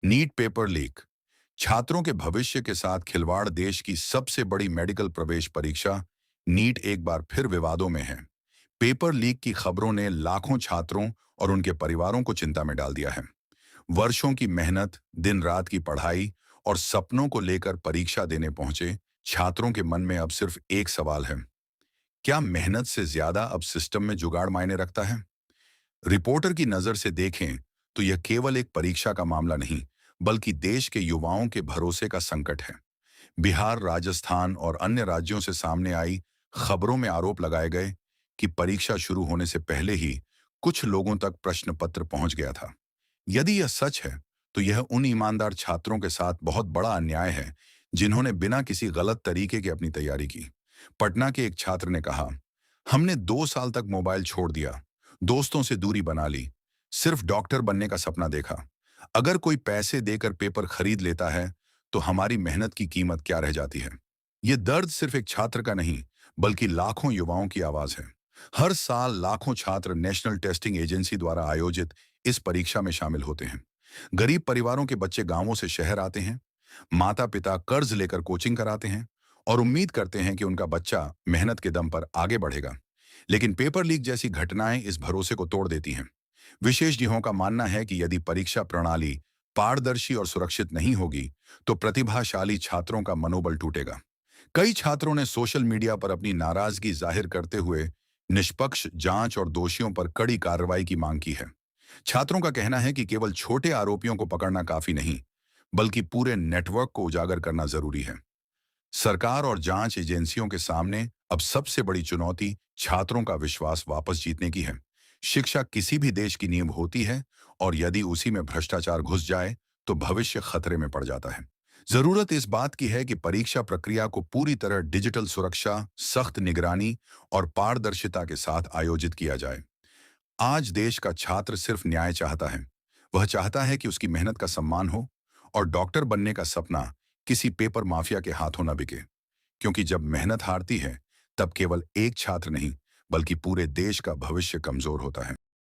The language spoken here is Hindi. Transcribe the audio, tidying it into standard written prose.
NEET paper leak. छात्रों के भविष्य के साथ खिलवाड़। देश की सबसे बड़ी मेडिकल प्रवेश परीक्षा नीट एक बार फिर विवादों में है। पेपर लीक की खबरों ने लाखों छात्रों और उनके परिवारों को चिंता में डाल दिया है। वर्षों की मेहनत, दिन रात की पढ़ाई और सपनों को लेकर परीक्षा देने पहुंचे छात्रों के मन में अब सिर्फ एक सवाल है। क्या मेहनत से ज्यादा अब सिस्टम में जुगाड़ मायने रखता है? रिपोर्टर की नजर से देखें तो यह केवल एक परीक्षा का मामला नहीं, बल्कि देश के युवाओं के भरोसे का संकट है। बिहार, राजस्थान और अन्य राज्यों से सामने आई खबरों में आरोप लगाए गए कि परीक्षा शुरू होने से पहले ही कुछ लोगों तक प्रश्न पत्र पहुंच गया था। यदि यह सच है, तो यह उन ईमानदार छात्रों के साथ बहुत बड़ा अन्याय है जिन्होंने बिना किसी गलत तरीके के अपनी तैयारी की। पटना के एक छात्र ने कहा, हमने 2 साल तक मोबाइल छोड़ दिया, दोस्तों से दूरी बना ली, सिर्फ डॉक्टर बनने का सपना देखा। अगर कोई पैसे देकर पेपर खरीद लेता है तो हमारी मेहनत की कीमत क्या रह जाती है? ये दर्द सिर्फ एक छात्र का नहीं, बल्कि लाखों युवाओं की आवाज है। हर साल लाखों छात्र नेशनल टेस्टिंग एजेंसी द्वारा आयोजित इस परीक्षा में शामिल होते हैं। गरीब परिवारों के बच्चे गांवों से शहर आते हैं, माता पिता कर्ज लेकर कोचिंग कराते हैं और उम्मीद करते हैं कि उनका बच्चा मेहनत के दम पर आगे बढ़ेगा। लेकिन पेपर लीक जैसी घटनाएं इस भरोसे को तोड़ देती हैं। विशेषज्ञों का मानना है कि यदि परीक्षा प्रणाली पारदर्शी और सुरक्षित नहीं होगी, तो प्रतिभाशाली छात्रों का मनोबल टूटेगा। कई छात्रों ने सोशल मीडिया पर अपनी नाराजगी जाहिर करते हुए निष्पक्ष जांच और दोषियों पर कड़ी कार्रवाई की मांग की है। छात्रों का कहना है कि केवल छोटे आरोपियों को पकड़ना काफी नहीं, बल्कि पूरे नेटवर्क को उजागर करना जरूरी है। सरकार और जांच एजेंसियों के सामने अब सबसे बड़ी चुनौती छात्रों का विश्वास वापस जीतने की है। शिक्षा किसी भी देश की नींव होती है और यदि उसी में भ्रष्टाचार घुस जाए तो भविष्य खतरे में पड़ जाता है। जरूरत इस बात की है कि परीक्षा प्रक्रिया को पूरी तरह डिजिटल सुरक्षा, सख्त निगरानी और पारदर्शिता के साथ आयोजित किया जाए। आज देश का छात्र सिर्फ न्याय चाहता है। वह चाहता है कि उसकी मेहनत का सम्मान हो और डॉक्टर बनने का सपना किसी पेपर माफिया के हाथों न बिके। क्योंकि जब मेहनत हारती है, तब केवल एक छात्र नहीं, बल्कि पूरे देश का भविष्य कमजोर होता है।